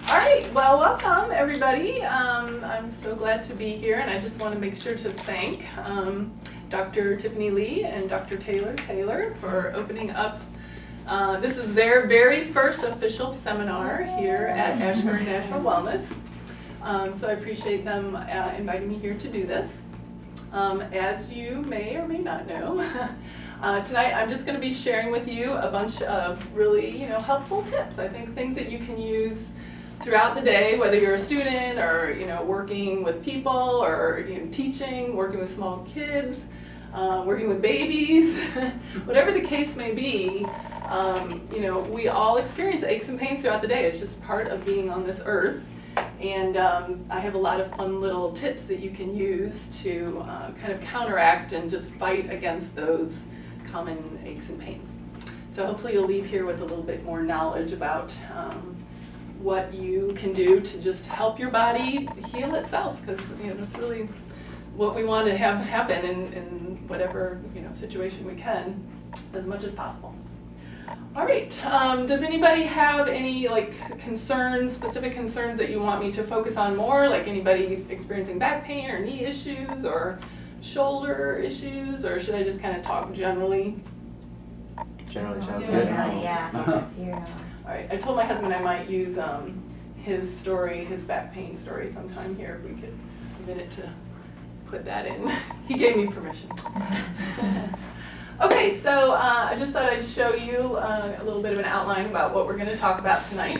All right, well, welcome everybody. I'm so glad to be here, and I just want to make sure to thank Dr. Tiffany Lee and Dr. Taylor for opening up. This is their very first official seminar here at Ashburn Natural Wellness. So I appreciate them inviting me here to do this. As you may or may not know, tonight I'm just going to be sharing with you a bunch of really, helpful tips. I think things that you can use throughout the day, whether you're a student or, working with people or teaching, working with small kids, working with babies, whatever the case may be. We all experience aches and pains throughout the day. It's just part of being on this earth. And I have a lot of fun little tips that you can use to kind of counteract and just fight against those common aches and pains. So hopefully you'll leave here with a little bit more knowledge about what you can do to just help your body heal itself, because that's really what we want to have happen in whatever situation we can, as much as possible. All right, does anybody have any specific concerns that you want me to focus on more? Like anybody experiencing back pain or knee issues or shoulder issues, or should I just kind of talk generally? Generally sounds good. Yeah. Let's hear it. All right, I told my husband I might use his back pain story sometime here, if we could a minute to put that in. He gave me permission. Okay, so I just thought I'd show you a little bit of an outline about what we're going to talk about tonight.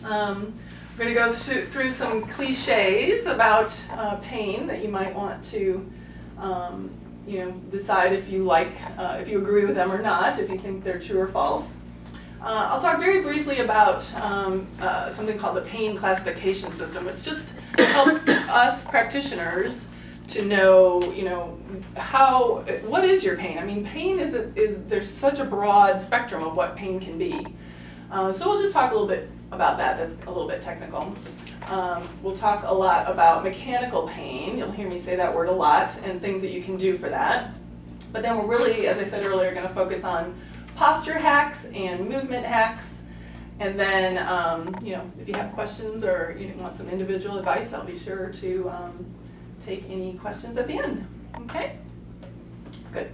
We're going to go through some cliches about pain that you might want to decide if you if you agree with them or not, if you think they're true or false. I'll talk very briefly about something called the pain classification system, which just helps us practitioners to know, what is your pain? I mean, pain is there's such a broad spectrum of what pain can be. So we'll just talk a little bit about that. That's a little bit technical. We'll talk a lot about mechanical pain. You'll hear me say that word a lot, and things that you can do for that. But then we're really, as I said earlier, going to focus on posture hacks and movement hacks. And then, if you have questions or you want some individual advice, I'll be sure to take any questions at the end. Okay? Good.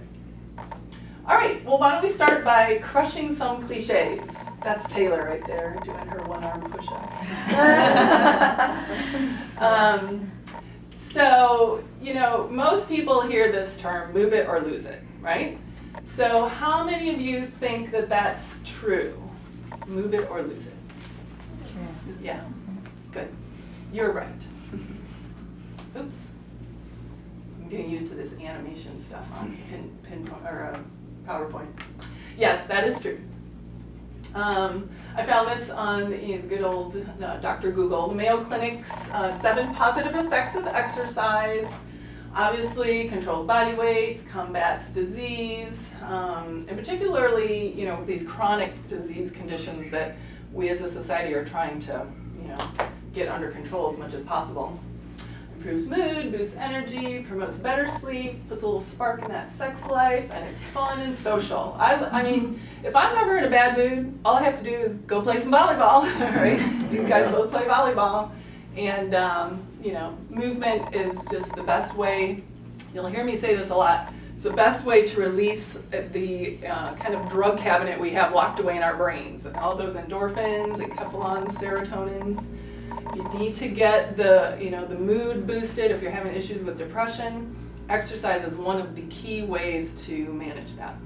All right, well, why don't we start by crushing some cliches. That's Taylor right there doing her one-arm push-up. So, most people hear this term, move it or lose it, right? So how many of you think that that's true? Move it or lose it? True. Yeah, good. You're right. Oops. I'm getting used to this animation stuff on PowerPoint. Yes, that is true. I found this on the good old Dr. Google. The Mayo Clinic's 7 positive effects of exercise. Obviously, controls body weight, combats disease, and particularly, these chronic disease conditions that we as a society are trying to, get under control as much as possible. Improves mood, boosts energy, promotes better sleep, puts a little spark in that sex life, and it's fun and social. I mean, if I'm ever in a bad mood, all I have to do is go play some volleyball, right? These guys both play volleyball. And, movement is just the best way. You'll hear me say this a lot. It's the best way to release the kind of drug cabinet we have locked away in our brains. And all those endorphins, enkephalins, serotonins. If you need to get the mood boosted, if you're having issues with depression, exercise is one of the key ways to manage that.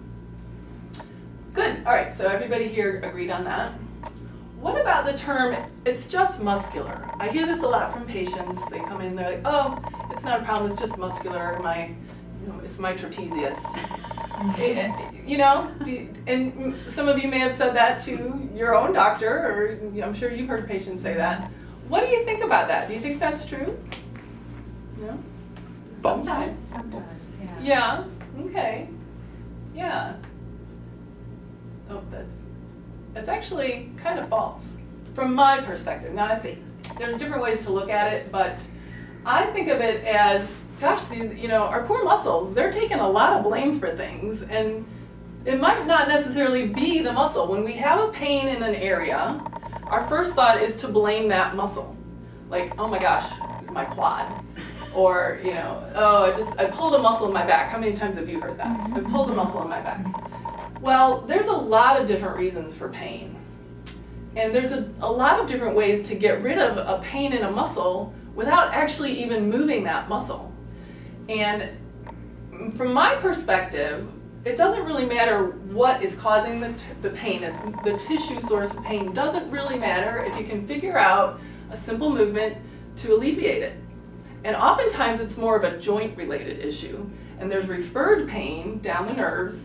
Good. All right, so everybody here agreed on that. What about the term, it's just muscular? I hear this a lot from patients. They come in, they're like, oh, it's not a problem, it's just muscular. It's my trapezius. And some of you may have said that to your own doctor, or I'm sure you've heard patients say that. What do you think about that? Do you think that's true? No? Sometimes, Yeah, okay. Yeah. Oh, that's actually kind of false from my perspective. Now, I think there's different ways to look at it, but I think of it as, gosh, these, our poor muscles, they're taking a lot of blame for things, and it might not necessarily be the muscle. When we have a pain in an area, our first thought is to blame that muscle. Like, oh my gosh, my quad. Or, you know, oh, I pulled a muscle in my back. How many times have you heard that? I pulled a muscle in my back. Well, there's a lot of different reasons for pain. And there's a lot of different ways to get rid of a pain in a muscle without actually even moving that muscle. And from my perspective, it doesn't really matter what is causing the pain. It's the tissue source of pain doesn't really matter if you can figure out a simple movement to alleviate it. And oftentimes it's more of a joint related issue, and there's referred pain down the nerves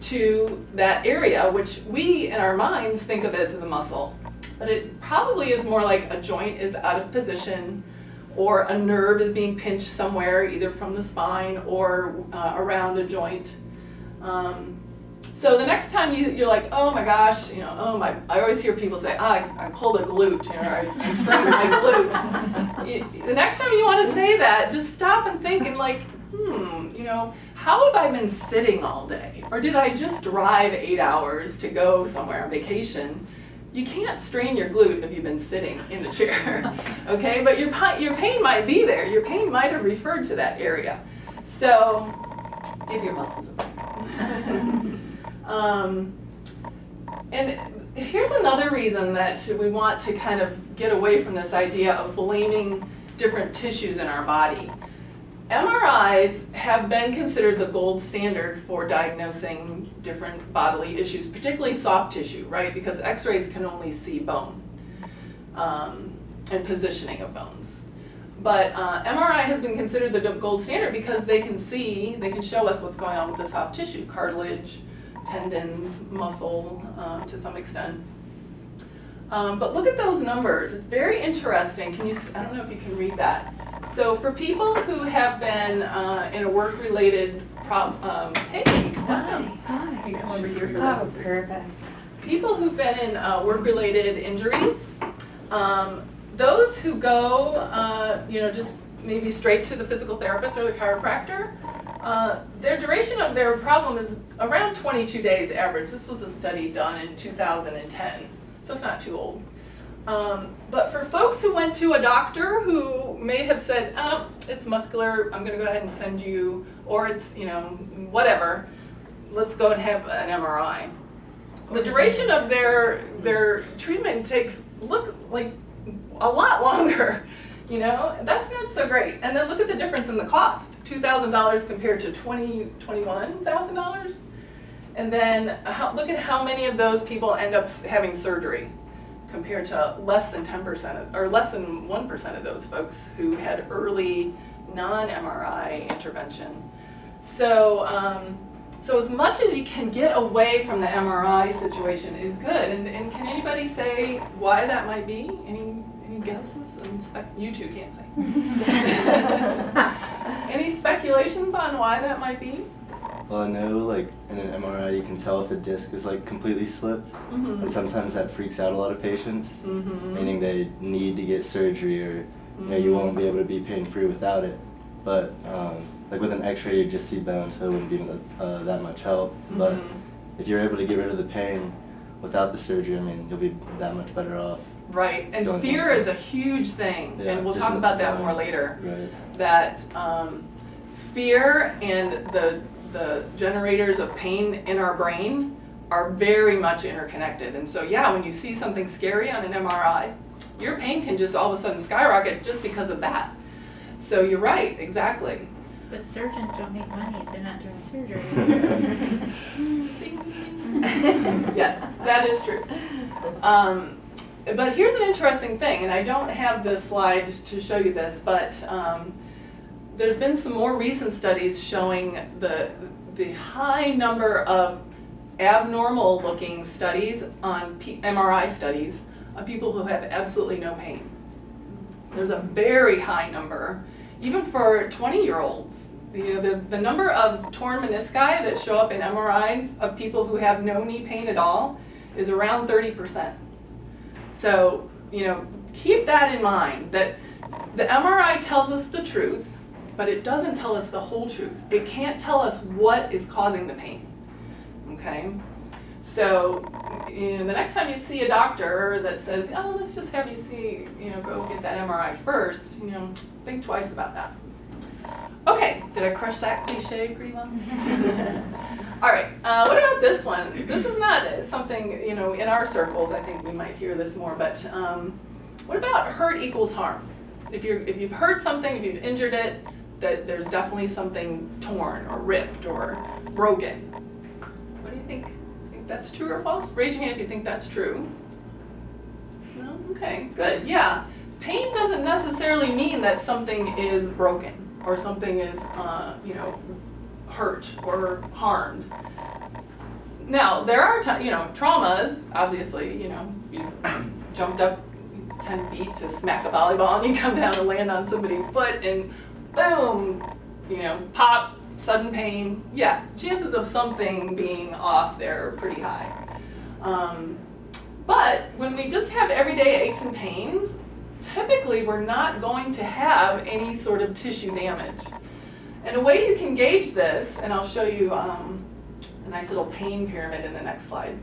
to that area, which we in our minds think of as the muscle. But it probably is more like a joint is out of position, or a nerve is being pinched somewhere, either from the spine or around a joint. So the next time you're like, oh my gosh, you know, I always hear people say, I pulled a glute, you know, I strained my glute. The next time you want to say that, just stop and think and like, you know, how have I been sitting all day? Or did I just drive 8 hours to go somewhere on vacation? You can't strain your glute if you've been sitting in a chair, okay? But your pain might be there. Your pain might have referred to that area. So give your muscles a break. And here's another reason that we want to kind of get away from this idea of blaming different tissues in our body. MRIs have been considered the gold standard for diagnosing different bodily issues, particularly soft tissue, right? Because x-rays can only see bone and positioning of bones. But MRI has been considered the gold standard because they can show us what's going on with the soft tissue, cartilage, tendons, muscle to some extent. But look at those numbers. It's very interesting. I don't know if you can read that. So for people who have been in a work-related problem, hey, Hi. you come over here for Oh, this. perfect. People who've been in work-related injuries, those who go, you know, just maybe straight to the physical therapist or the chiropractor, their duration of their problem is around 22 days average. This was a study done in 2010, so it's not too old. But for folks who went to a doctor who may have said, it's muscular, I'm going to go ahead and send you, or it's, you know, whatever, let's go and have an MRI. The duration of their treatment takes, like a lot longer, you know, that's not so great. And then look at the difference in the cost, $2,000 compared to $21,000. And then look at how many of those people end up having surgery compared to less than 10% or less than 1% of those folks who had early non-MRI intervention. So, so as much as you can get away from the MRI situation is good. And can anybody say why that might be? Any guesses? You two can't say. Any speculations on why that might be? Well, I know, like, in an MRI you can tell if a disc is, like, completely slipped, and sometimes that freaks out a lot of patients, meaning they need to get surgery, or, you know, you won't be able to be pain-free without it. But, like, with an x-ray you just see bone, so it wouldn't be that much help. But if you're able to get rid of the pain without the surgery, I mean, you'll be that much better off. Right, and fear is a huge thing, Yeah, and we'll talk about that more later. Right. That fear and the generators of pain in our brain are very much interconnected. And so, yeah, when you see something scary on an MRI, your pain can just all of a sudden skyrocket just because of that. So you're right, exactly. But surgeons don't make money if they're not doing surgery. Yes, that is true. But here's an interesting thing, and I don't have the slide to show you this, but there's been some more recent studies showing the high number of abnormal looking studies on MRI studies on people who have absolutely no pain. There's a very high number, even for 20-year-olds. The number of torn menisci that show up in MRIs of people who have no knee pain at all is around 30%. So, you know, keep that in mind, that the MRI tells us the truth, but it doesn't tell us the whole truth. It can't tell us what is causing the pain, okay? So, you know, the next time you see a doctor that says, oh, let's just have you see, you know, go get that MRI first, you know, think twice about that. Okay, did I crush that cliche pretty well? All right, what about this one? This is not something, you know, in our circles, I think we might hear this more, but what about hurt equals harm? If you've hurt something, if you've injured it, that there's definitely something torn or ripped or broken. What do you think? Think that's true or false? Raise your hand if you think that's true. No? Okay, good, yeah. Pain doesn't necessarily mean that something is broken or something is, you know, hurt or harmed. Now, there are, you know, traumas, obviously, you know, you jumped up 10 feet to smack a volleyball and you come down and land on somebody's foot and boom, you know, pop, sudden pain. Yeah, chances of something being off there are pretty high. But when we just have everyday aches and pains, typically we're not going to have any sort of tissue damage. And a way you can gauge this, and I'll show you a nice little pain pyramid in the next slide.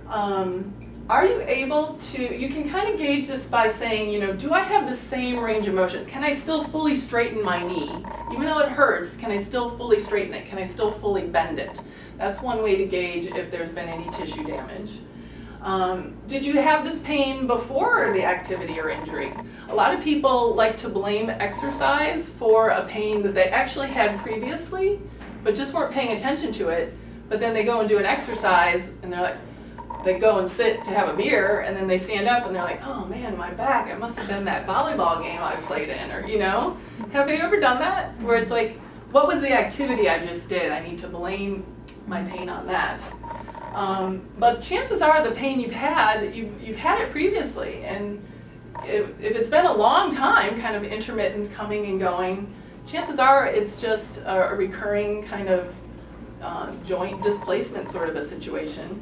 Are you able to, you can kind of gauge this by saying, you know, do I have the same range of motion? Can I still fully straighten my knee? Even though it hurts, can I still fully straighten it? Can I still fully bend it? That's one way to gauge if there's been any tissue damage. Did you have this pain before the activity or injury? A lot of people like to blame exercise for a pain that they actually had previously, but just weren't paying attention to it. But then they go and do an exercise and they're like, they go and sit to have a beer and then they stand up and they're like, oh man, my back, it must have been that volleyball game I played in, or, you know? Have you ever done that? Where it's like, what was the activity I just did? I need to blame my pain on that. But chances are the pain you've had it previously, and if it's been a long time, kind of intermittent coming and going, chances are it's just a recurring kind of joint displacement sort of a situation,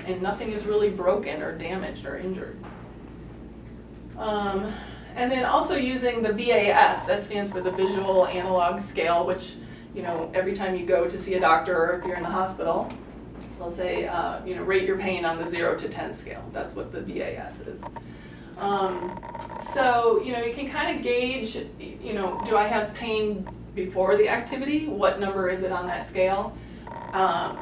and nothing is really broken or damaged or injured. And then also using the VAS, that stands for the Visual Analog Scale, which, you know, every time you go to see a doctor or if you're in the hospital, they'll say, you know, rate your pain on the 0 to 10 scale. That's what the VAS is. So, you know, you can kind of gauge, you know, do I have pain before the activity? What number is it on that scale?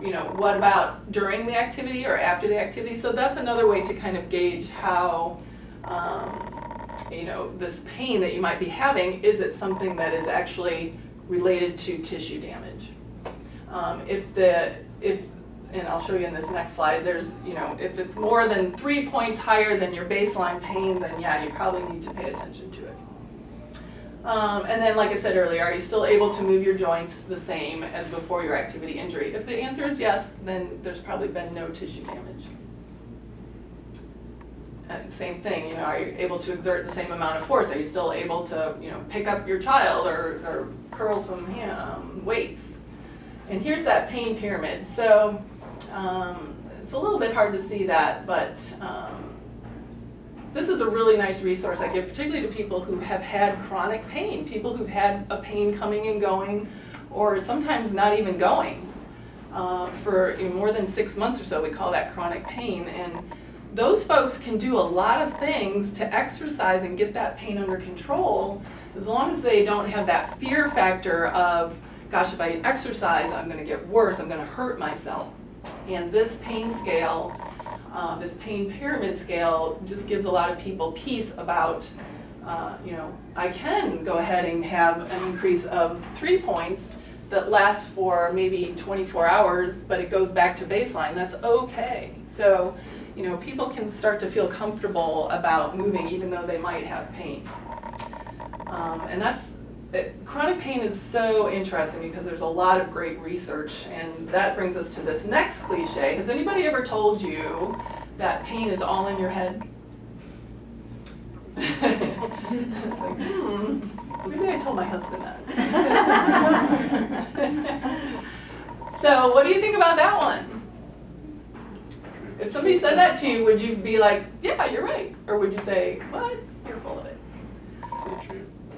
You know, what about during the activity or after the activity? So that's another way to kind of gauge how, you know, this pain that you might be having, is it something that is actually related to tissue damage? And I'll show you in this next slide, there's, you know, if it's more than 3 points higher than your baseline pain, then yeah, you probably need to pay attention to it. And then, like I said earlier, are you still able to move your joints the same as before your activity injury? If the answer is yes, then there's probably been no tissue damage. And same thing, you know, are you able to exert the same amount of force? Are you still able to, you know, pick up your child or curl some weights? And here's that pain pyramid. So it's a little bit hard to see that, but this is a really nice resource I give, particularly to people who have had chronic pain, people who've had a pain coming and going, or sometimes not even going for more than 6 months or so. We call that chronic pain. And those folks can do a lot of things to exercise and get that pain under control, as long as they don't have that fear factor of, gosh, if I exercise, I'm going to get worse, I'm going to hurt myself. And this pain scale, this pain pyramid scale, just gives a lot of people peace about, you know, I can go ahead and have an increase of 3 points that lasts for maybe 24 hours, but it goes back to baseline. That's okay. So, you know, people can start to feel comfortable about moving even though they might have pain. And chronic pain is so interesting because there's a lot of great research, and that brings us to this next cliche. Has anybody ever told you that pain is all in your head? Like, maybe I told my husband that. So what do you think about that one? If somebody said that to you, would you be like, yeah, you're right? Or would you say, what? You're full of it.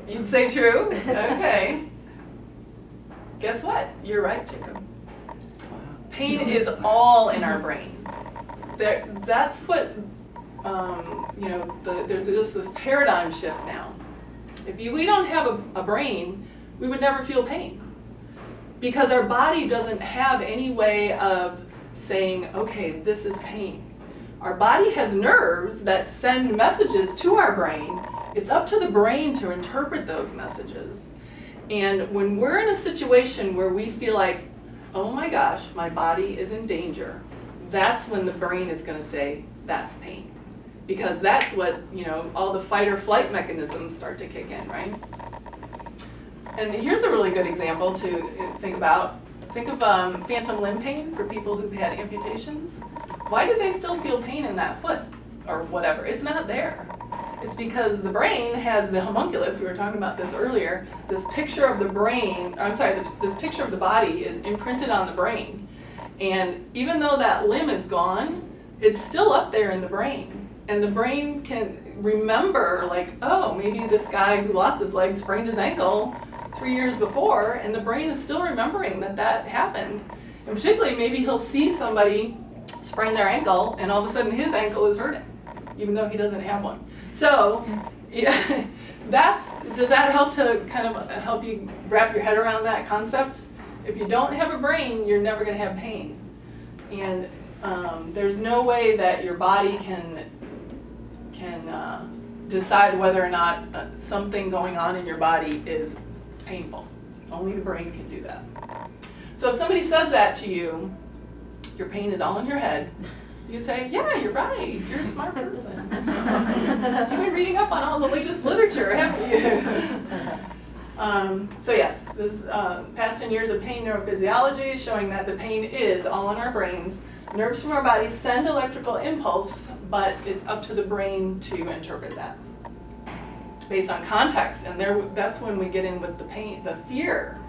You'd say true? Okay. Guess what? You're right, Jacob. Pain is all in our brain. That's what, there's just this paradigm shift now. If we don't have a brain, we would never feel pain. Because our body doesn't have any way of saying, okay, this is pain. Our body has nerves that send messages to our brain. It's up to the brain to interpret those messages. And when we're in a situation where we feel like, oh my gosh, my body is in danger, that's when the brain is going to say, that's pain. Because that's what, all the fight or flight mechanisms start to kick in, right? And here's a really good example to think about. Think of phantom limb pain for people who've had amputations. Why do they still feel pain in that foot or whatever? It's not there. It's because the brain has the homunculus, we were talking about this earlier, this picture of the brain, this picture of the body is imprinted on the brain. And even though that limb is gone, it's still up there in the brain. And the brain can remember, like, oh, maybe this guy who lost his leg sprained his ankle 3 years before, and the brain is still remembering that happened. And particularly, maybe he'll see somebody sprain their ankle, and all of a sudden his ankle is hurting, even though he doesn't have one. So, yeah, does that help to kind of help you wrap your head around that concept? If you don't have a brain, you're never going to have pain. And there's no way that your body can decide whether or not something going on in your body is painful. Only the brain can do that. So if somebody says that to you, your pain is all in your head, you say, yeah, you're right, you're a smart person. You've been reading up on all the latest literature, haven't you? So yes, this past 10 years of pain neurophysiology showing that the pain is all in our brains. Nerves from our body send electrical impulse, but it's up to the brain to interpret that based on context. And that's when we get in with the pain, the fear.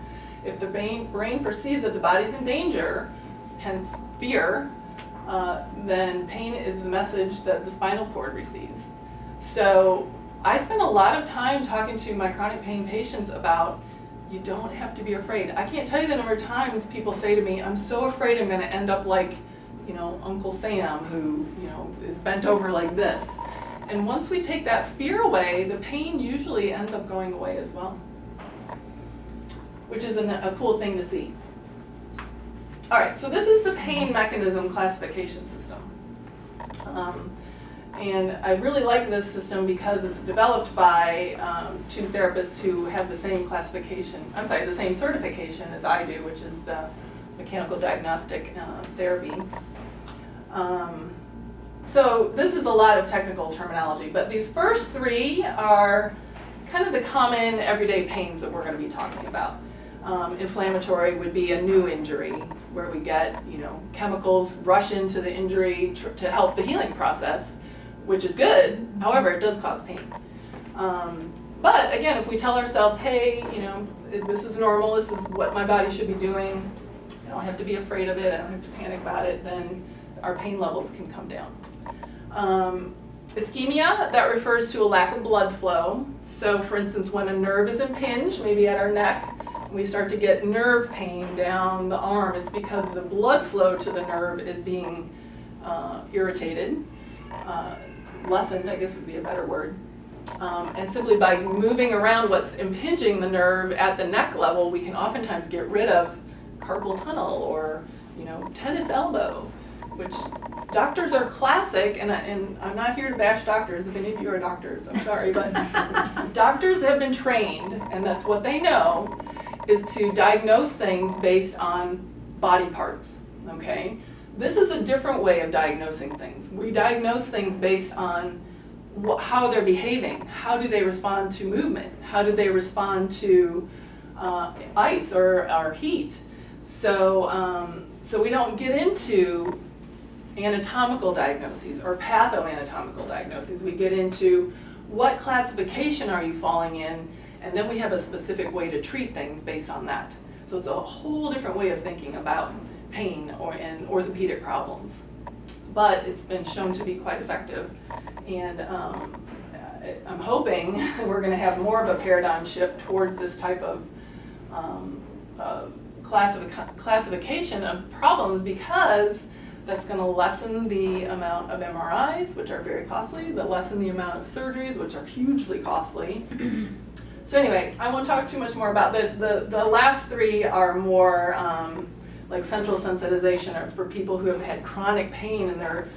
If the brain perceives that the body's in danger, hence fear, then pain is the message that the spinal cord receives. So I spend a lot of time talking to my chronic pain patients about, you don't have to be afraid. I can't tell you the number of times people say to me, I'm so afraid I'm going to end up like, Uncle Sam, who, is bent over like this. And once we take that fear away, the pain usually ends up going away as well, which is a cool thing to see. All right, so this is the pain mechanism classification system. And I really like this system because it's developed by two therapists who have the same the same certification as I do, which is the mechanical diagnostic therapy. So this is a lot of technical terminology, but these first three are kind of the common everyday pains that we're going to be talking about. Inflammatory would be a new injury where we get, chemicals rush into the injury to help the healing process, which is good. However, it does cause pain. But again, if we tell ourselves, hey, this is normal, this is what my body should be doing, I don't have to be afraid of it, I don't have to panic about it, then our pain levels can come down. Ischemia, that refers to a lack of blood flow. So for instance, when a nerve is impinged, maybe at our neck, we start to get nerve pain down the arm, it's because the blood flow to the nerve is being irritated, lessened, I guess would be a better word. And simply by moving around what's impinging the nerve at the neck level, we can oftentimes get rid of carpal tunnel or, tennis elbow, which doctors are classic, and I'm not here to bash doctors. If any of you are doctors, I'm sorry, but doctors have been trained, and that's what they know, is to diagnose things based on body parts, okay? This is a different way of diagnosing things. We diagnose things based on how they're behaving. How do they respond to movement? How do they respond to ice or heat? So we don't get into anatomical diagnoses or pathoanatomical diagnoses. We get into what classification are you falling in, and then we have a specific way to treat things based on that. So it's a whole different way of thinking about pain and orthopedic problems. But it's been shown to be quite effective, and I'm hoping we're going to have more of a paradigm shift towards this type of classification of problems, because that's going to lessen the amount of MRIs, which are very costly, lessen the amount of surgeries, which are hugely costly. So anyway, I won't talk too much more about this. The last three are more like central sensitization, or for people who have had chronic pain and their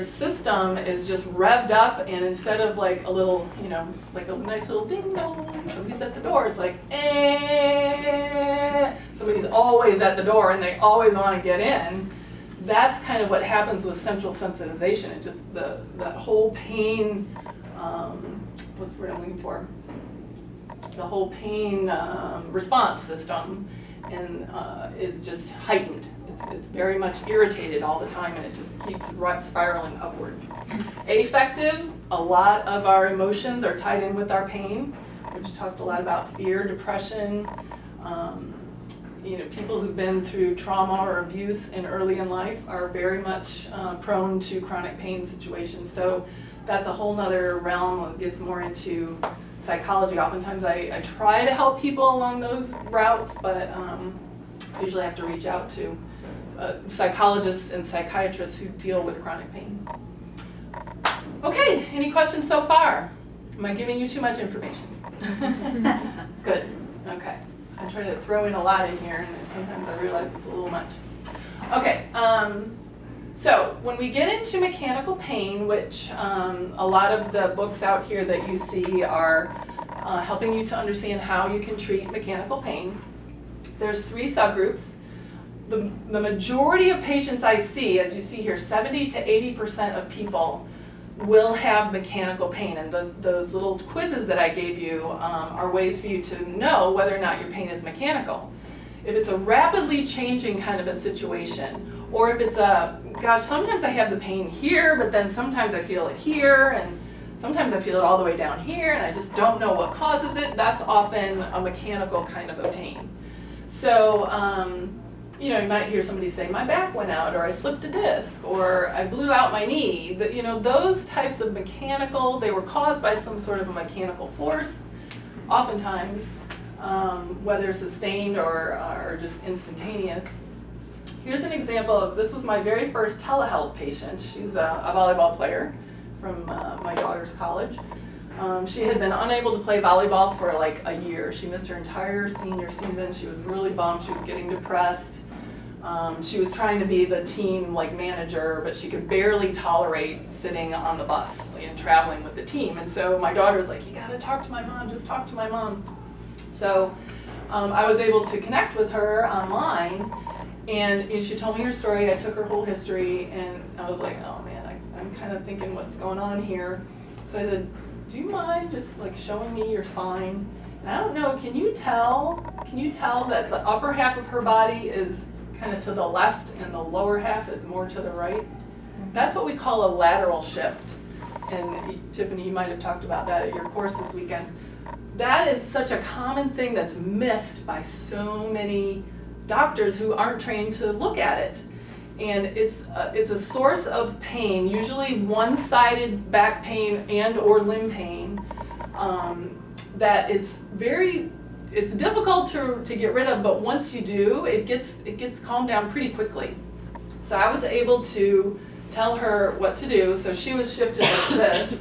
system is just revved up, and instead of like a little, like a nice little ding dong, somebody's at the door, it's like, eh, somebody's always at the door and they always want to get in. That's kind of what happens with central sensitization. It just, that whole pain, what's the word I'm looking for? The whole pain response system is just heightened. It's very much irritated all the time, and it just keeps spiraling upward. Affective, a lot of our emotions are tied in with our pain, which talked a lot about fear, depression. People who've been through trauma or abuse early in life are very much prone to chronic pain situations. So that's a whole nother realm that gets more into psychology. Oftentimes I try to help people along those routes, but usually I have to reach out to psychologists and psychiatrists who deal with chronic pain. Okay, any questions so far? Am I giving you too much information? Good, okay. I try to throw in a lot in here, and sometimes I realize it's a little much. Okay, so when we get into mechanical pain, which a lot of the books out here that you see are helping you to understand how you can treat mechanical pain, there's 3 subgroups. The majority of patients I see, as you see here, 70 to 80% of people will have mechanical pain, and those little quizzes that I gave you are ways for you to know whether or not your pain is mechanical. If it's a rapidly changing kind of a situation, or if it's gosh, sometimes I have the pain here, but then sometimes I feel it here, and sometimes I feel it all the way down here, and I just don't know what causes it, that's often a mechanical kind of a pain. So, you might hear somebody say, my back went out, or I slipped a disc, or I blew out my knee. Those types of mechanical, they were caused by some sort of a mechanical force, oftentimes, whether sustained or just instantaneous. Here's an example of, this was my very first telehealth patient. She's a volleyball player from my daughter's college. She had been unable to play volleyball for like a year. She missed her entire senior season. She was really bummed. She was getting depressed. She was trying to be the team manager, but she could barely tolerate sitting on the bus and traveling with the team. And so my daughter was like, you gotta talk to my mom, just talk to my mom. So I was able to connect with her online, and she told me her story. I took her whole history, and I was like, oh man, I'm kind of thinking what's going on here. So I said, do you mind just showing me your spine? And I don't know, can you tell that the upper half of her body is kind of to the left and the lower half is more to the right? That's what we call a lateral shift. And Tiffany, you might have talked about that at your course this weekend. That is such a common thing that's missed by so many doctors who aren't trained to look at it. And it's a source of pain, usually one-sided back pain and or limb pain, that is it's difficult to get rid of, but once you do, it gets calmed down pretty quickly. So I was able to tell her what to do. So she was shifted like this,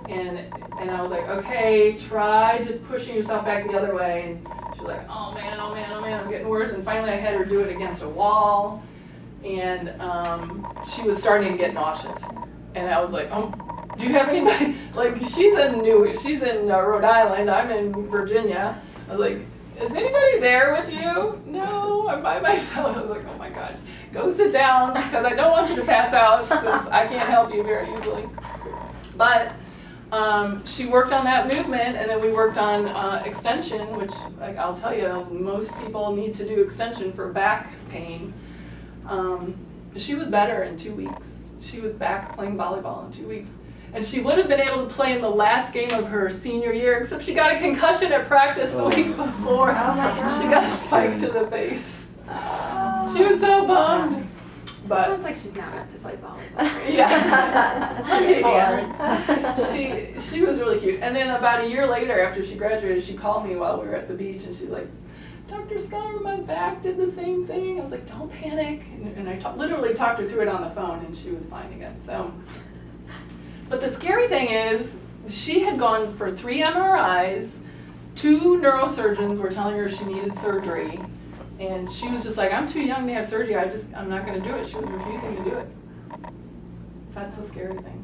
and I was like, okay, try just pushing yourself back the other way. And she was like, oh man, I'm getting worse. And finally I had her do it against a wall, and she was starting to get nauseous. And I was like, do you have anybody? She's in Rhode Island, I'm in Virginia. I was like, is anybody there with you? No, I'm by myself. I was like, oh my gosh, go sit down, because I don't want you to pass out, since I can't help you very easily. But she worked on that movement, and then we worked on extension, which I'll tell you, most people need to do extension for back pain. She was better in 2 weeks. She was back playing volleyball in 2 weeks. And she would have been able to play in the last game of her senior year, except she got a concussion at practice the week before. Oh my God. She got a spike to the face. She was so bummed. But sounds like she's not meant to play volleyball. Yeah. Some people aren't. She was really cute. And then about a year later, after she graduated, she called me while we were at the beach, and she's like, Dr. Scudder, my back did the same thing. I was like, don't panic. And I literally talked her through it on the phone, and she was fine again. So, but the scary thing is, she had gone for 3 MRIs, 2 neurosurgeons were telling her she needed surgery, and she was just like, I'm too young to have surgery, I'm not gonna do it. She was refusing to do it. That's the scary thing.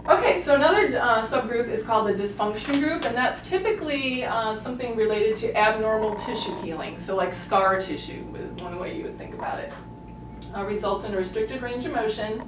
Okay, so another subgroup is called the dysfunction group, and that's typically something related to abnormal tissue healing. So like scar tissue is one way you would think about it. Results in a restricted range of motion.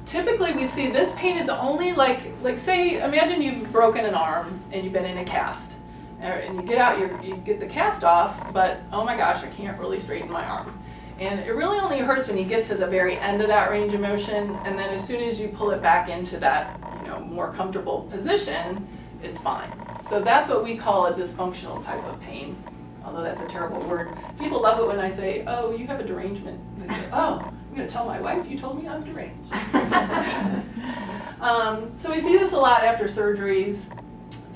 Typically we see this pain is only like say, imagine you've broken an arm and you've been in a cast. And you get out, you get the cast off, but oh my gosh, I can't really straighten my arm. And it really only hurts when you get to the very end of that range of motion, and then as soon as you pull it back into that, more comfortable position, it's fine. So that's what we call a dysfunctional type of pain, although that's a terrible word. People love it when I say, oh, you have a derangement. They say, oh, I'm going to tell my wife you told me I was deranged. So we see this a lot after surgeries,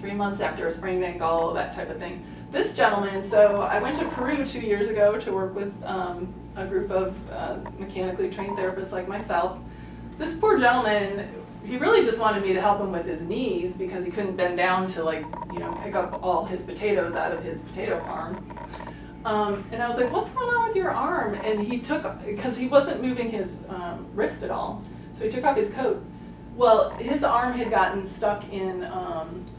3 months after a sprained ankle, that type of thing. This gentleman, so I went to Peru 2 years ago to work with a group of mechanically trained therapists like myself. This poor gentleman, he really just wanted me to help him with his knees because he couldn't bend down to pick up all his potatoes out of his potato farm. And I was like, what's going on with your arm? And he took, because he wasn't moving his wrist at all, so he took off his coat. Well, his arm had gotten stuck in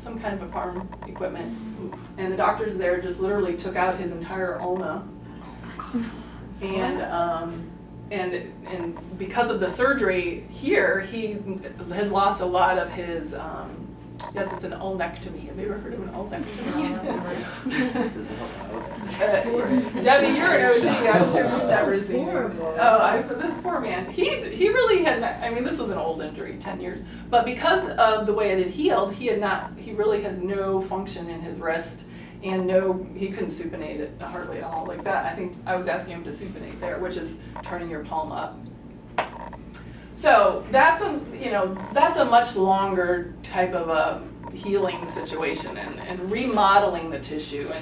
some kind of a farm equipment, and the doctors there just literally took out his entire ulna. And because of the surgery here, he had lost a lot of his, yes, it's an ulnectomy. Have you ever heard of an ulnectomy? Debbie, you're an OT, I'm sure you've never seen it. Oh, this poor man. He really had, this was an old injury, 10 years, but because of the way it had healed, he really had no function in his wrist. And he couldn't supinate it hardly at all like that. I think I was asking him to supinate there, which is turning your palm up. So that's a much longer type of a healing situation and remodeling the tissue.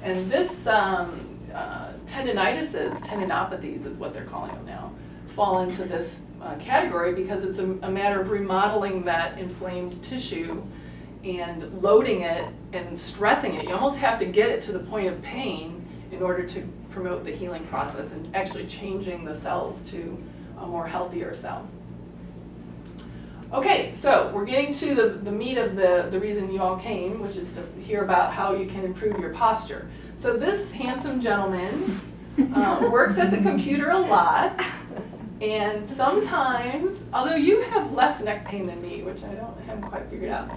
And this tendinopathies is what they're calling them now, fall into this category because it's a matter of remodeling that inflamed tissue and loading it and stressing it. You almost have to get it to the point of pain in order to promote the healing process and actually changing the cells to a more healthier cell. Okay, so we're getting to the meat of the reason you all came, which is to hear about how you can improve your posture. So this handsome gentleman works at the computer a lot. And sometimes, although you have less neck pain than me, which I haven't quite figured out,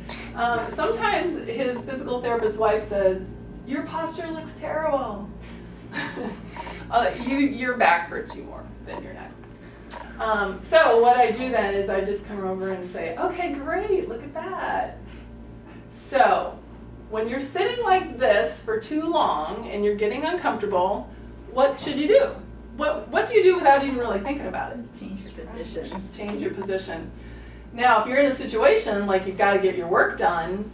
sometimes his physical therapist wife says, your posture looks terrible. Your back hurts you more than your neck. So what I do then is I just come over and say, okay, great, look at that. So when you're sitting like this for too long and you're getting uncomfortable, what should you do? What do you do without even really thinking about it? Change your position. Change your position. Now, if you're in a situation like you've got to get your work done,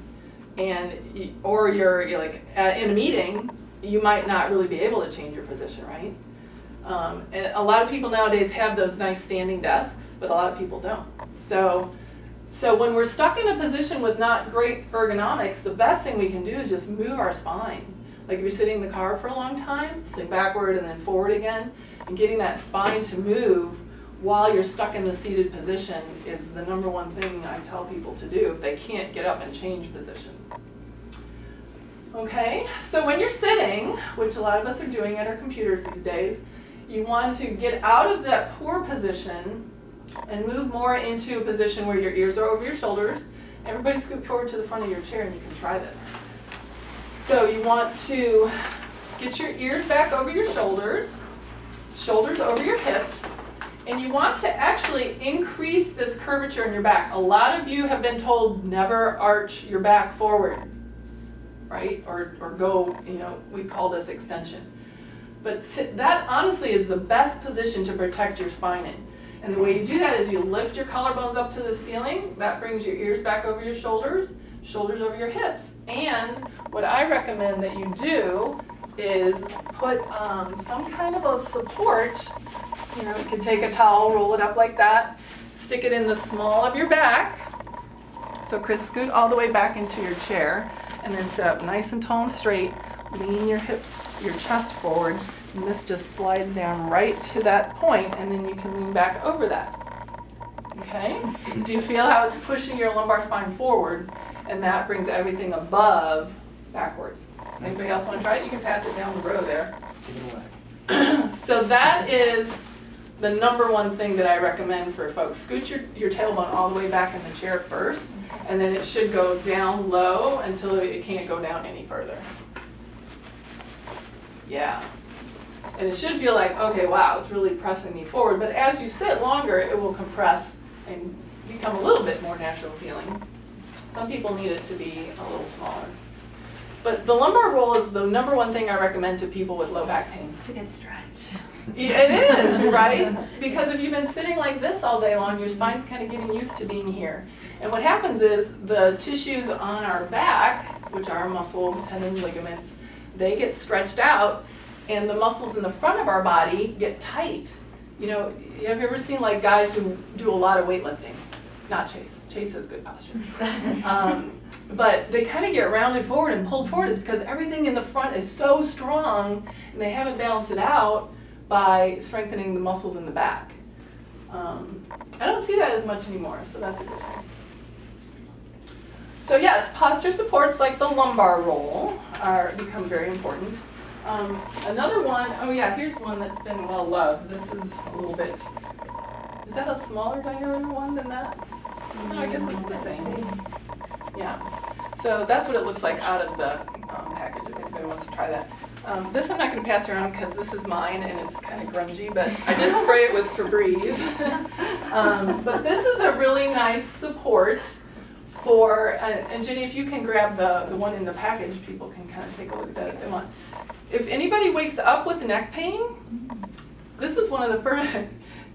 or you're like in a meeting, you might not really be able to change your position, right? And a lot of people nowadays have those nice standing desks, but a lot of people don't. So when we're stuck in a position with not great ergonomics, the best thing we can do is just move our spine. Like if you're sitting in the car for a long time, like backward and then forward again, and getting that spine to move while you're stuck in the seated position is the number one thing I tell people to do if they can't get up and change position. Okay, so when you're sitting, which a lot of us are doing at our computers these days, you want to get out of that poor position and move more into a position where your ears are over your shoulders. Everybody scoot forward to the front of your chair and you can try this. So you want to get your ears back over your shoulders over your hips, and you want to actually increase this curvature in your back. A lot of you have been told never arch your back forward, right? Or go, we call this extension. But that honestly is the best position to protect your spine in. And the way you do that is you lift your collarbones up to the ceiling. That brings your ears back over your shoulders. shoulders over your hips. And what I recommend that you do is put some kind of a support. You know, you can take a towel, roll it up like that, stick it in the small of your back. So Chris, scoot all the way back into your chair and then sit up nice and tall and straight. Lean your hips, your chest forward, and this just slides down right to that point, and then you can lean back over that. Okay? Do you feel how it's pushing your lumbar spine forward, and that brings everything above backwards? Anybody else want to try it? You can pass it down the row there. So that is the number one thing that I recommend for folks. Scoot your tailbone all the way back in the chair first, and then it should go down low until it can't go down any further. Yeah. And it should feel like, okay, wow, it's really pressing me forward. But as you sit longer, it will compress and become a little bit more natural feeling. Some people need it to be a little smaller. But the lumbar roll is the number one thing I recommend to people with low back pain. It's a good stretch. It is, right? Because if you've been sitting like this all day long, your spine's kind of getting used to being here. And what happens is the tissues on our back, which are muscles, tendons, ligaments, they get stretched out, and the muscles in the front of our body get tight. You know, have you ever seen like guys who do a lot of weightlifting? Not Chase. Chase has good posture. But they kind of get rounded forward and pulled forward. It's because everything in the front is so strong, and they haven't balanced it out by strengthening the muscles in the back. I don't see that as much anymore, so that's a good thing. So yes, posture supports like the lumbar roll become very important. Another one, oh yeah, here's one that's been well loved. This is a little bit, is that a smaller diameter one than that? No, I guess it's the same. Yeah, so that's what it looks like out of the package if anybody wants to try that. This I'm not going to pass around because this is mine and it's kind of grungy, but I did spray it with Febreze. But this is a really nice support for, and Jenny, if you can grab the one in the package, people can kind of take a look at that if they want. If anybody wakes up with neck pain, this is one of the first,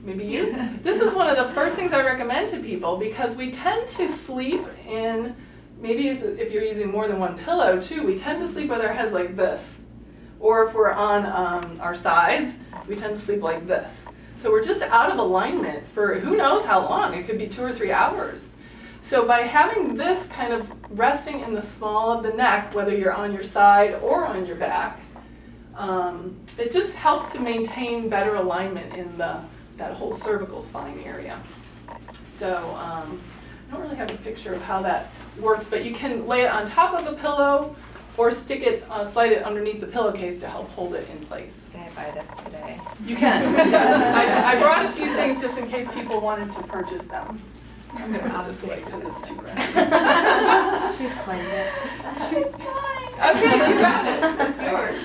maybe you, this is one of the first things I recommend to people because we tend to sleep in, maybe if you're using more than one pillow too, we tend to sleep with our heads like this. Or if we're on our sides, we tend to sleep like this. So we're just out of alignment for who knows how long, it could be 2 or 3 hours. So by having this kind of resting in the small of the neck, whether you're on your side or on your back, it just helps to maintain better alignment in that whole cervical spine area. So I don't really have a picture of how that works, but you can lay it on top of a pillow or stick it, slide it underneath the pillowcase to help hold it in place. Can I buy this today? You can. I brought a few things just in case people wanted to purchase them. I'm going to put this away because it's too graphic. She's claimed it. She's fine. Okay, you got it. That's yours.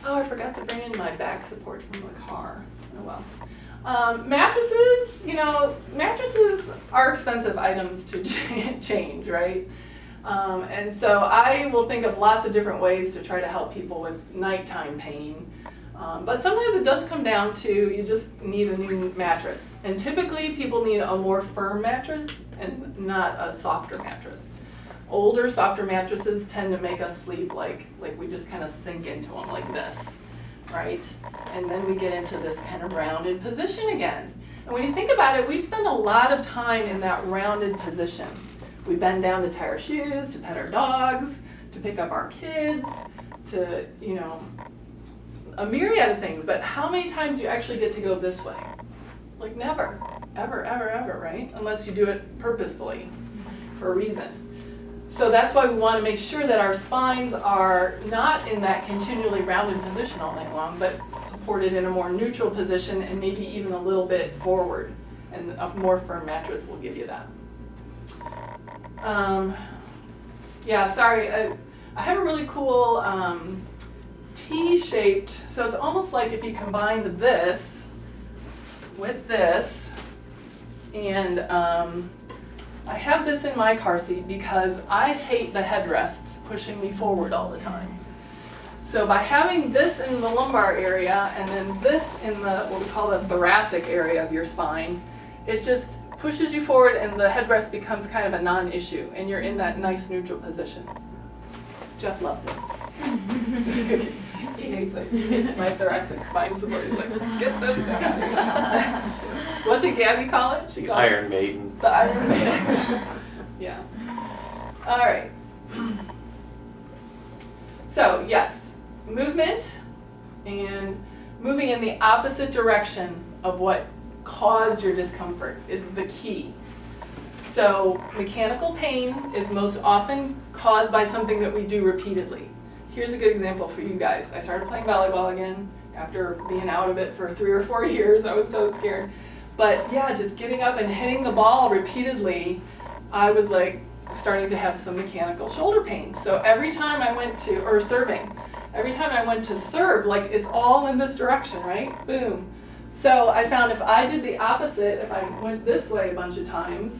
Oh, I forgot to bring in my back support from the car. Oh well. Mattresses, you know, mattresses are expensive items to change, right? And so I will think of lots of different ways to try to help people with nighttime pain. But sometimes it does come down to you just need a new mattress. And typically people need a more firm mattress and not a softer mattress. Older, softer mattresses tend to make us sleep like we just kind of sink into them like this, right? And then we get into this kind of rounded position again. And when you think about it, we spend a lot of time in that rounded position. We bend down to tie our shoes, to pet our dogs, to pick up our kids, to, you know, a myriad of things. But how many times do you actually get to go this way? Like never, ever, ever, ever, right? Unless you do it purposefully for a reason. So that's why we want to make sure that our spines are not in that continually rounded position all night long, but supported in a more neutral position and maybe even a little bit forward. And a more firm mattress will give you that. Yeah, sorry, I have a really cool T-shaped, so it's almost like if you combined this with this, and I have this in my car seat because I hate the headrests pushing me forward all the time. So by having this in the lumbar area and then this in the what we call the thoracic area of your spine, it just pushes you forward and the headrest becomes kind of a non-issue and you're in that nice neutral position. Jeff loves it. He hates it. He hates my thoracic spine support. He's like, get this guy. What did Gabby call it? She called Iron Maiden. the Iron Maiden. Yeah. All right. So yes, movement and moving in the opposite direction of what caused your discomfort is the key. So mechanical pain is most often caused by something that we do repeatedly. Here's a good example for you guys. I started playing volleyball again after being out of it for 3 or 4 years. I was so scared. But yeah, just getting up and hitting the ball repeatedly, I was like starting to have some mechanical shoulder pain. So every time I went to, or serving, every time I went to serve, like it's all in this direction, right? Boom. So I found if I did the opposite, if I went this way a bunch of times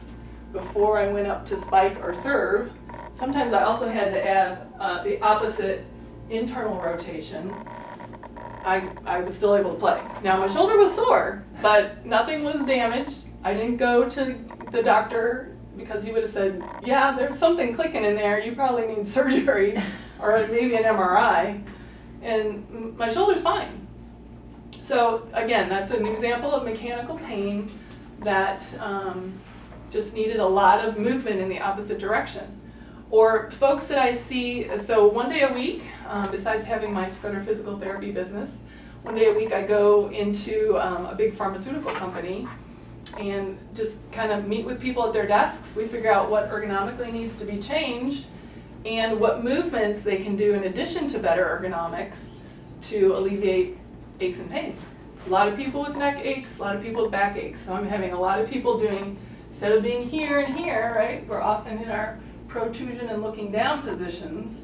before I went up to spike or serve, sometimes I also had to add the opposite internal rotation. I was still able to play. Now my shoulder was sore, but nothing was damaged. I didn't go to the doctor because he would have said, yeah, there's something clicking in there. You probably need surgery or maybe an MRI. And my shoulder's fine. So again, that's an example of mechanical pain that just needed a lot of movement in the opposite direction. Or folks that I see, so one day a week, besides having my Scudder physical therapy business, one day a week I go into a big pharmaceutical company and just kind of meet with people at their desks. We figure out what ergonomically needs to be changed and what movements they can do in addition to better ergonomics to alleviate aches and pains. A lot of people with neck aches, a lot of people with back aches. So I'm having a lot of people doing, instead of being here and here, right, we're often in our protrusion and looking down positions,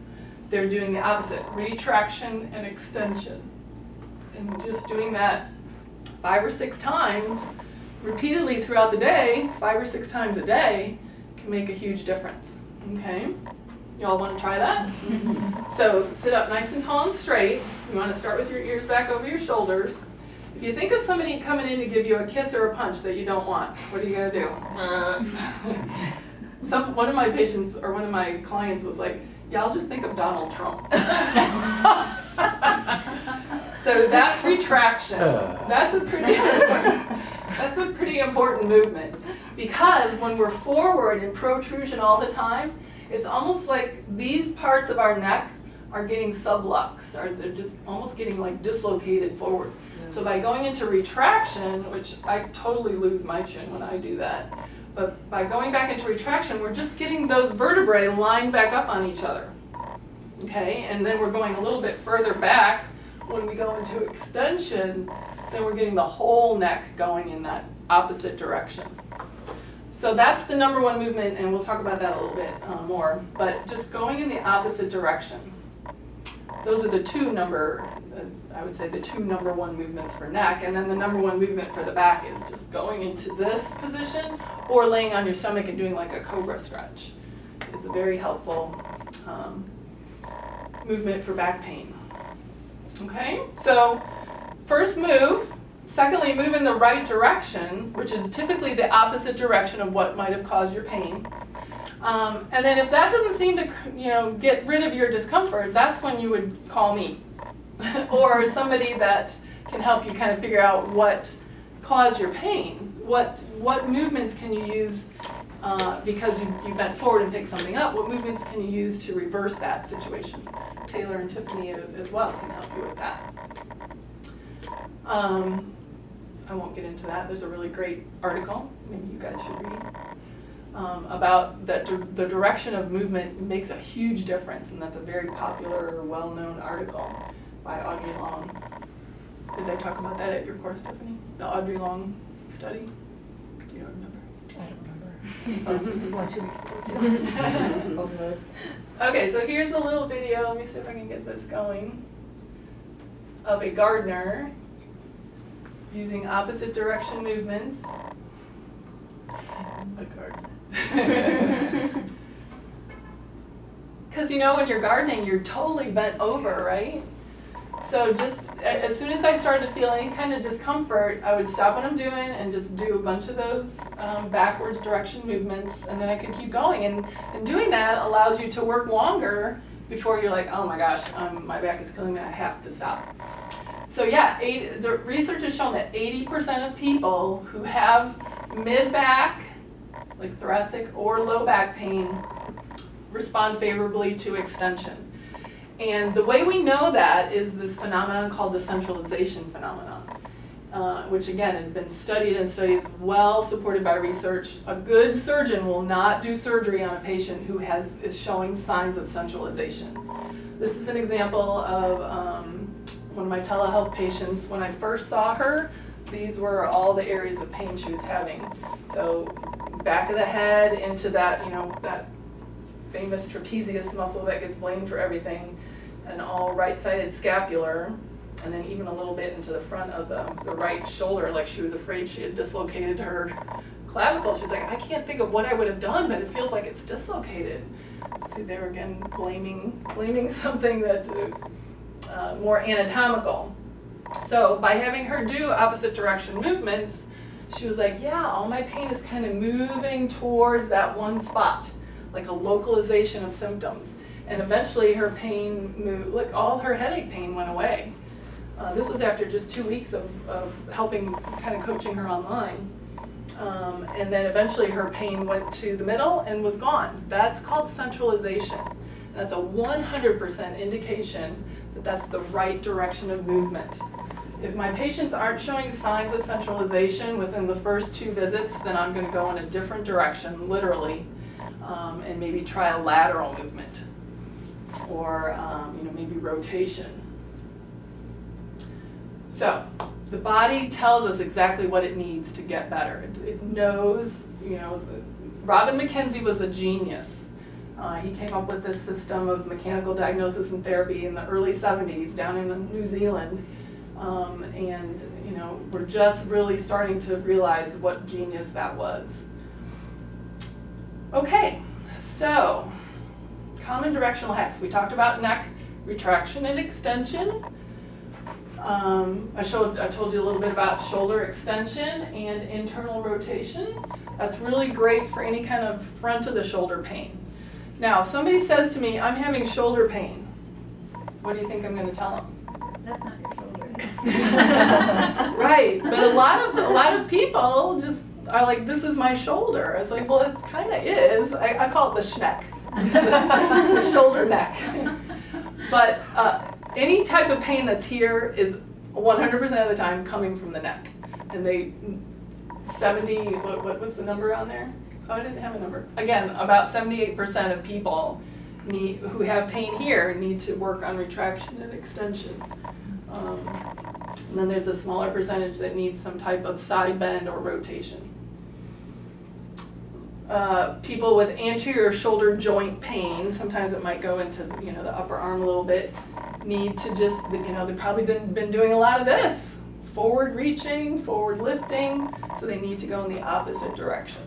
they're doing the opposite, retraction and extension. And just doing that 5 or 6 times repeatedly throughout the day, 5 or 6 times a day, can make a huge difference. Okay? Y'all want to try that? So sit up nice and tall and straight. You want to start with your ears back over your shoulders. If you think of somebody coming in to give you a kiss or a punch that you don't want, what are you going to do? One of my patients or one of my clients was like, yeah, I'll just think of Donald Trump. So that's retraction. That's a pretty important movement because when we're forward in protrusion all the time, it's almost like these parts of our neck are getting sublux, or they're just almost getting like dislocated forward. So by going into retraction, which I totally lose my chin when I do that, but by going back into retraction, we're just getting those vertebrae lined back up on each other. Okay, and then we're going a little bit further back. When we go into extension, then we're getting the whole neck going in that opposite direction. So that's the number one movement, and we'll talk about that a little bit more, but just going in the opposite direction. Those are the I would say the 2 number one movements for neck, and then the number one movement for the back is just going into this position or laying on your stomach and doing like a cobra stretch. It's a very helpful movement for back pain. Okay, so first move. Secondly, move in the right direction, which is typically the opposite direction of what might have caused your pain. And then if that doesn't seem to, get rid of your discomfort, that's when you would call me or somebody that can help you kind of figure out what caused your pain. What movements can you use because you bent forward and picked something up? What movements can you use to reverse that situation? Taylor and Tiffany as well can help you with that. I won't get into that. There's a really great article, maybe you guys should read, about that the direction of movement makes a huge difference, and that's a very popular, well-known article by Audrey Long. Did they talk about that at your course, Tiffany? The Audrey Long study? You don't remember? I don't remember. It was only 2 weeks ago. Overload. Okay, so here's a little video. Let me see if I can get this going. Of a gardener using opposite direction movements. A gardener. Because when you're gardening, you're totally bent over, right? So just as soon as I started to feel any kind of discomfort, I would stop what I'm doing and just do a bunch of those backwards direction movements, and then I could keep going. And doing that allows you to work longer before you're like, oh my gosh, my back is killing me, I have to stop. So yeah, the research has shown that 80% of people who have mid-back, like thoracic or low back pain, respond favorably to extension. And the way we know that is this phenomenon called the centralization phenomenon, which again has been studied and studied, well supported by research. A good surgeon will not do surgery on a patient who is showing signs of centralization. This is an example of one of my telehealth patients. When I first saw her, these were all the areas of pain she was having. So back of the head into that, that famous trapezius muscle that gets blamed for everything, an all right-sided scapular, and then even a little bit into the front of the right shoulder, like she was afraid she had dislocated her clavicle. She's like, I can't think of what I would have done, but it feels like it's dislocated. See, they were again blaming something that more anatomical. So by having her do opposite direction movements, she was like, yeah, all my pain is kind of moving towards that one spot, like a localization of symptoms. And eventually her pain moved, like all her headache pain went away. This was after just 2 weeks of helping, kind of coaching her online. And then eventually her pain went to the middle and was gone. That's called centralization. That's a 100% indication that that's the right direction of movement. If my patients aren't showing signs of centralization within the first 2 visits, then I'm going to go in a different direction, literally, and maybe try a lateral movement or maybe rotation. So the body tells us exactly what it needs to get better. It knows, Robin McKenzie was a genius. He came up with this system of mechanical diagnosis and therapy in the early 70s down in New Zealand. And we're just really starting to realize what genius that was. Okay, so common directional hacks. We talked about neck retraction and extension. I told you a little bit about shoulder extension and internal rotation. That's really great for any kind of front of the shoulder pain. Now, if somebody says to me, I'm having shoulder pain, what do you think I'm going to tell them? That's not your shoulder. Right, but a lot of people just are like, this is my shoulder. It's like, well, it kind of is. I call it the schneck, the shoulder neck. But any type of pain that's here is 100% of the time coming from the neck. And what was the number on there? Oh, I didn't have a number. Again, about 78% of people who have pain here need to work on retraction and extension. And then there's a smaller percentage that needs some type of side bend or rotation. People with anterior shoulder joint pain, sometimes it might go into the upper arm a little bit, need to just, they've probably been doing a lot of this. Forward reaching, forward lifting, so they need to go in the opposite direction.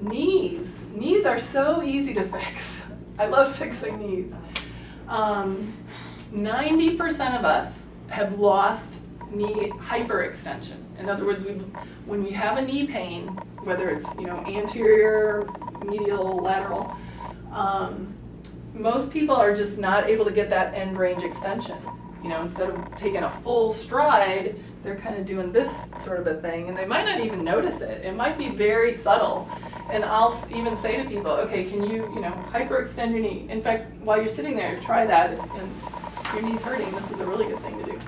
Knees are so easy to fix. I love fixing knees. 90% of us have lost knee hyperextension. In other words, when we have a knee pain, whether it's anterior, medial, lateral, most people are just not able to get that end range extension. Instead of taking a full stride, they're kind of doing this sort of a thing, and they might not even notice it. It might be very subtle. And I'll even say to people, okay, can you, hyperextend your knee? In fact, while you're sitting there, try that. And if your knee's hurting, this is a really good thing to do.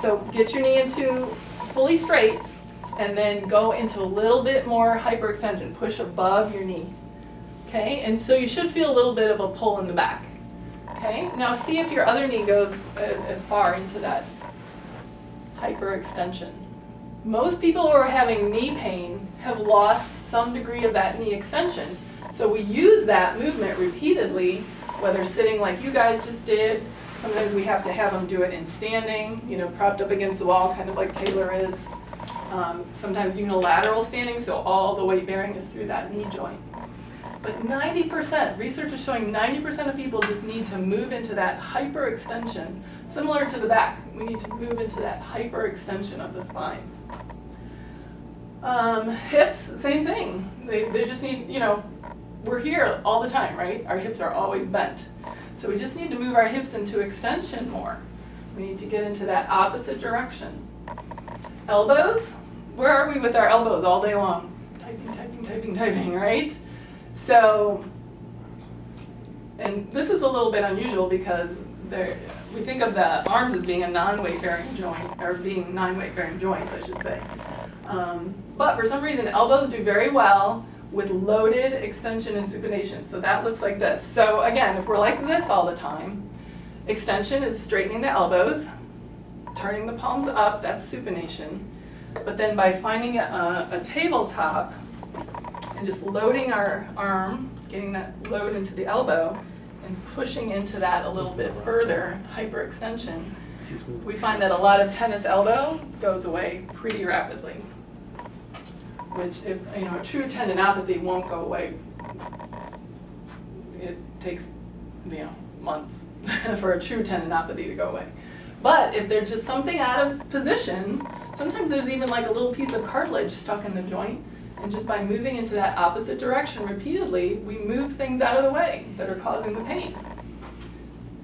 So get your knee into fully straight, and then go into a little bit more hyperextension. Push above your knee. Okay, and so you should feel a little bit of a pull in the back. Okay, now see if your other knee goes as far into that hyperextension. Most people who are having knee pain have lost some degree of that knee extension. So we use that movement repeatedly, whether sitting like you guys just did. Sometimes we have to have them do it in standing, propped up against the wall, kind of like Taylor is. Sometimes unilateral standing, so all the weight bearing is through that knee joint. But 90%, research is showing 90% of people just need to move into that hyperextension, similar to the back. We need to move into that hyperextension of the spine. Hips, same thing. They just need, we're here all the time, right? Our hips are always bent. So we just need to move our hips into extension more. We need to get into that opposite direction. Elbows, where are we with our elbows all day long? Typing, typing, typing, typing, right? So, and this is a little bit unusual because we think of the arms as being a non-weight bearing joint, or being non-weight bearing joints, I should say. But for some reason, elbows do very well with loaded extension and supination. So that looks like this. So again, if we're like this all the time, extension is straightening the elbows, turning the palms up, that's supination. But then by finding a tabletop and just loading our arm, getting that load into the elbow, and pushing into that a little bit further, hyperextension, we find that a lot of tennis elbow goes away pretty rapidly. Which, if a true tendinopathy won't go away, it takes months for a true tendinopathy to go away. But if there's just something out of position, sometimes there's even like a little piece of cartilage stuck in the joint, and just by moving into that opposite direction repeatedly, we move things out of the way that are causing the pain,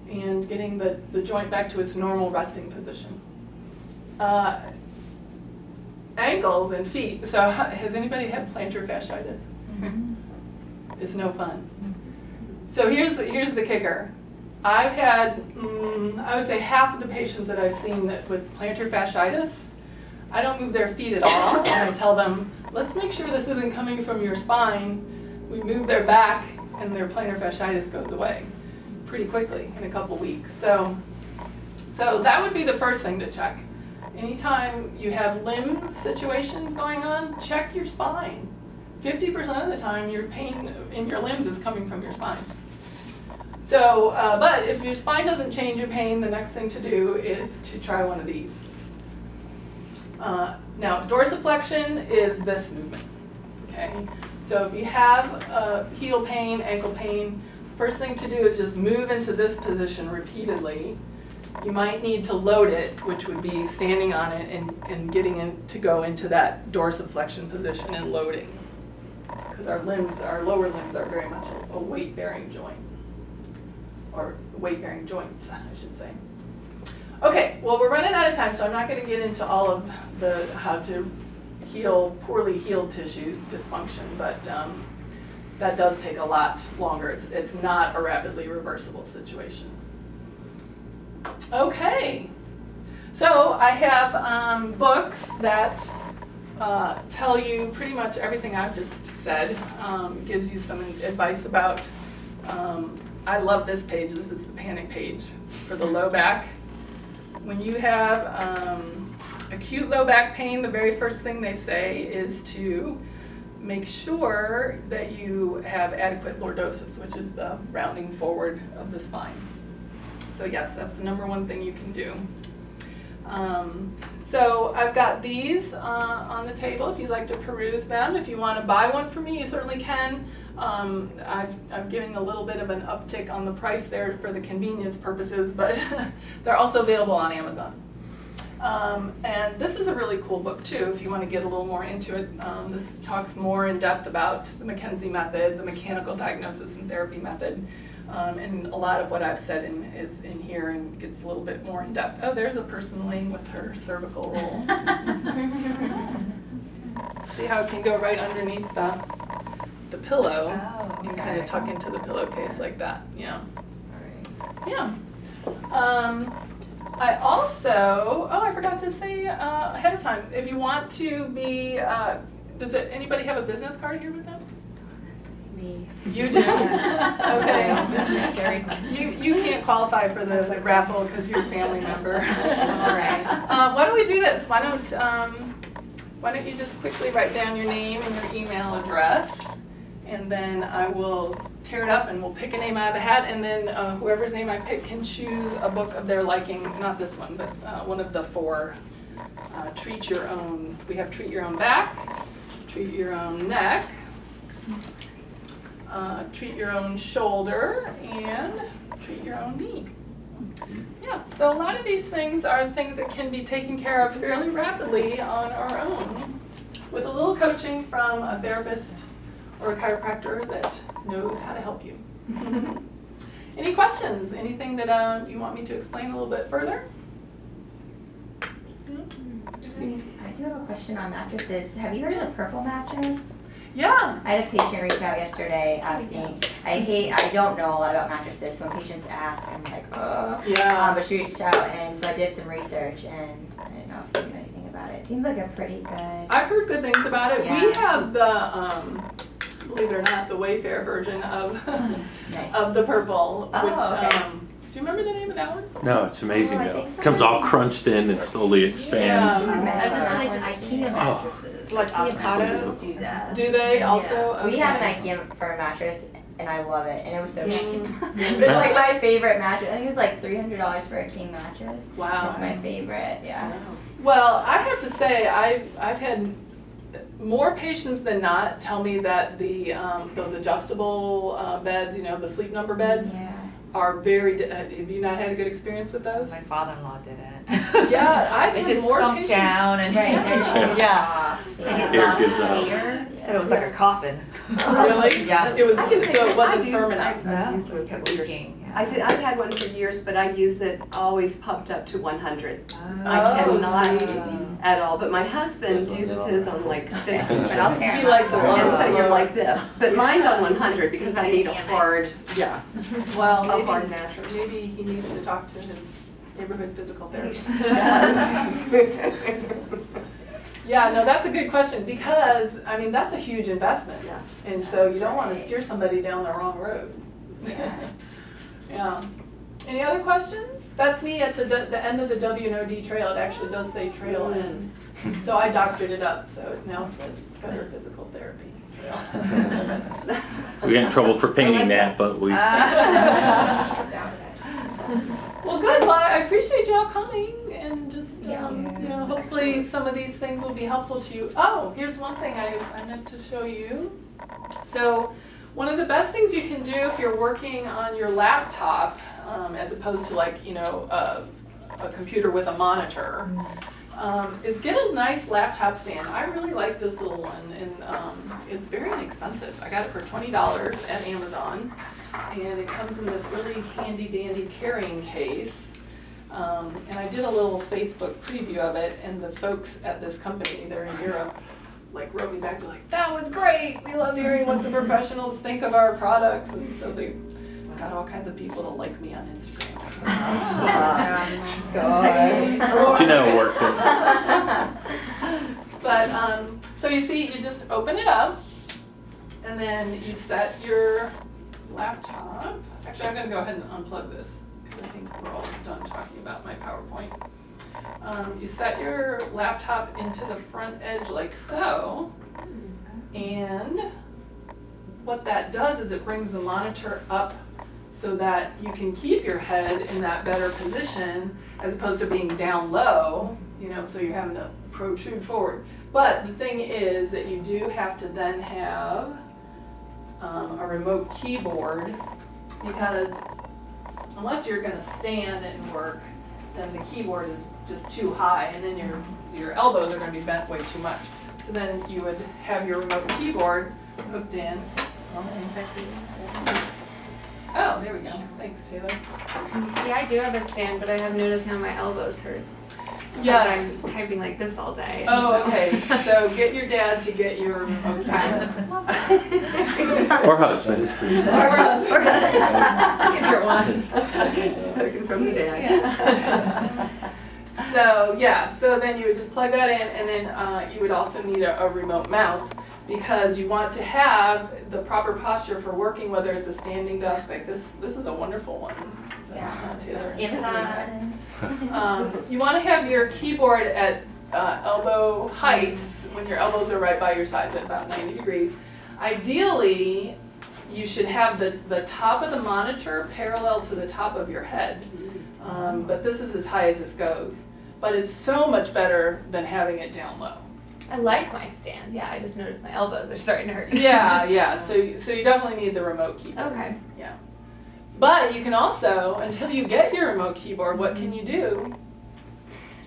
and getting the joint back to its normal resting position. Ankles and feet. So has anybody had plantar fasciitis? Mm-hmm. It's no fun. So here's the kicker. I've had, I would say half of the patients that I've seen with plantar fasciitis, I don't move their feet at all, and I tell them, let's make sure this isn't coming from your spine. We move their back, and their plantar fasciitis goes away pretty quickly in a couple weeks. So that would be the first thing to check. Anytime you have limb situations going on, check your spine. 50% of the time, your pain in your limbs is coming from your spine. So, but if your spine doesn't change your pain, the next thing to do is to try one of these. Now, dorsiflexion is this movement, okay? So if you have heel pain, ankle pain, first thing to do is just move into this position repeatedly. You might need to load it, which would be standing on it and getting in to go into that dorsiflexion position and loading. Because our lower limbs are very much a weight-bearing joint. Or weight-bearing joints, I should say. Okay, well, we're running out of time, so I'm not going to get into all of how to heal poorly healed tissues dysfunction, but that does take a lot longer. It's not a rapidly reversible situation. Okay, so I have books that tell you pretty much everything I've just said, gives you some advice about, I love this page, this is the panic page for the low back. When you have acute low back pain, the very first thing they say is to make sure that you have adequate lordosis, which is the rounding forward of the spine. So yes, that's the number one thing you can do. So I've got these on the table if you'd like to peruse them. If you want to buy one from me, you certainly can. I'm giving a little bit of an uptick on the price there for the convenience purposes, but they're also available on Amazon. And this is a really cool book too, if you want to get a little more into it. This talks more in depth about the McKenzie method, the mechanical diagnosis and therapy method. And a lot of what I've said is in here and gets a little bit more in depth. Oh, there's a person laying with her cervical roll. See how it can go right underneath the pillow and kind of tuck into the pillowcase like that. Yeah. Yeah. I also, I forgot to say ahead of time, if you want to be, anybody have a business card here with them? Me. You do? Okay. You can't qualify for the raffle because you're a family member. All right. Why don't we do this? Why don't you just quickly write down your name and your email address, and then I will tear it up and we'll pick a name out of the hat, and then whoever's name I pick can choose a book of their liking, not this one, but one of the 4 treat your own. We have treat your own back, treat your own neck, treat your own shoulder, and treat your own knee. Yeah, so a lot of these things are things that can be taken care of fairly rapidly on our own with a little coaching from a therapist or a chiropractor that knows how to help you. Any questions? Anything that you want me to explain a little bit further? I do have a question on mattresses. Have you heard of the purple mattress? Yeah. I had a patient reach out yesterday asking, I don't know a lot about mattresses, so when patients ask, I'm like, oh. Yeah. But she reached out, and so I did some research, and I didn't know if you knew anything about it. It seems like a pretty good. I've heard good things about it. Yeah. We have the, believe it or not, the Wayfair version of Nice. of the purple, Oh, which, okay. do you remember the name of that one? No, it's amazing Oh, I though. think so. Comes all crunched in and slowly expands. Yeah. And those are That like one's IKEA too. mattresses. Like IKEA mattresses avocado? do that. Do they also? We Okay. have an IKEA for a mattress, and I love it, and it was so cheap. Mm. It's like my favorite mattress. I think it was like $300 for a king mattress. Wow. It's my favorite, yeah. Well, I have to say, I've had more patients than not tell me that the those adjustable beds, you know, the sleep number beds, Yeah. are very. Have you not had a good experience with those? My father-in-law did it. Yeah, I've It had just more sunk patients. down and Right, they're so yeah. soft. They Yeah. get Hair lost gives in the out. hair. Said it was like a coffin. Really? Yeah. It was so it wasn't firm enough. I've used one kept for years. leaking. I said, I've had one for years, but I use it always pumped up to 100. Oh, I cannot see. at all, but my husband uses his on like 50. But I'll tear He them likes up. it lower. And so you're like this, but mine's on 100 because I need a hard, yeah, Well, a hard maybe, mattress. maybe he needs to talk to his neighborhood physical therapist. Yeah, no, that's a good question because, I mean, that's a huge investment. Yes. And so you don't want to steer somebody down the wrong road. Yeah. Any other questions? That's me at the end of the W&OD trail. It actually does say trail end. So I doctored it up, so it now says Scudder Physical Therapy Trail. We got in trouble for painting that, but we. Well, good. Well, I appreciate y'all coming and just, Yeah. you know, hopefully some of these things will be helpful to you. Oh, here's one thing I meant to show you. So one of the best things you can do if you're working on your laptop, as opposed to like, you know, a computer with a monitor, is get a nice laptop stand. I really like this little one, and it's very inexpensive. I got it for $20 at Amazon, and it comes in this really handy dandy carrying case. And I did a little Facebook preview of it, and the folks at this company, they're in Europe, like wrote me back, they're like, that was great, we love hearing what the professionals think of our products, and so they got all kinds of people to like me on Instagram. Do you know it worked? But, so you see, you just open it up, and then you set your laptop. Actually, I'm gonna go ahead and unplug this, because I think we're all done talking about my PowerPoint. You set your laptop into the front edge like so, and what that does is it brings the monitor up so that you can keep your head in that better position as opposed to being down low, you know, so you're having to protrude forward. But the thing is that you do have to then have a remote keyboard, because unless you're going to stand and work, then the keyboard is just too high, and then your elbows are going to be bent way too much. So then you would have your remote keyboard hooked in. Oh, there we go. Thanks, Taylor. See, I do have a stand, but I have noticed how my elbows hurt. Yes. I'm typing like this all day. Oh, okay. So get your dad to get your remote keyboard. Or husband. Or us. Either one. Spoken from the dad. So yeah, so then you would just plug that in, and then you would also need a remote mouse, because you want to have the proper posture for working, whether it's a standing desk like this. This is a wonderful one. Taylor. Amazon. You want to have your keyboard at elbow height when your elbows are right by your sides at about 90 degrees. Ideally, you should have the top of the monitor parallel to the top of your head, but this is as high as this goes. but it's so much better than having it down low. I like my stand. Yeah, I just noticed my elbows are starting to hurt. Yeah. So you definitely need the remote keyboard. Okay. Yeah. But you can also, until you get your remote keyboard, what can you do?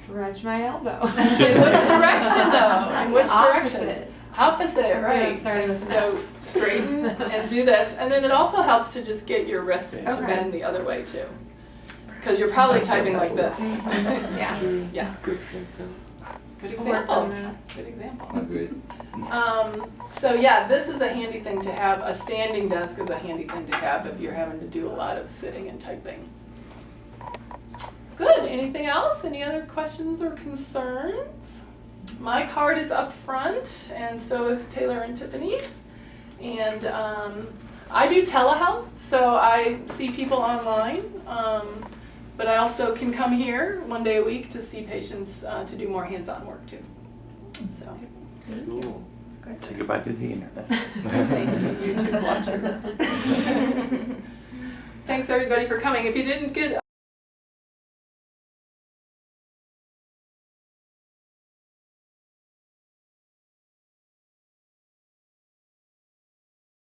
Stretch my elbow. In which direction though? In which direction? Opposite. Opposite, right. Starting with So straighten and do this. And then it also helps to just get your wrists to Okay. bend the other way too. Because you're probably typing like this. Yeah. Yeah. Good example. Good I'll work example. on that. Good example. Agreed. So yeah, this is a handy thing to have. A standing desk is a handy thing to have if you're having to do a lot of sitting and typing. Good. Anything else? Any other questions or concerns? My card is up front, and so is Taylor and Tiffany's. And I do telehealth, so I see people online. But I also can come here one day a week to see patients to do more hands-on work too. So, Cool. Say goodbye to the internet. thank you, YouTube watchers. Thanks everybody for coming. If you didn't get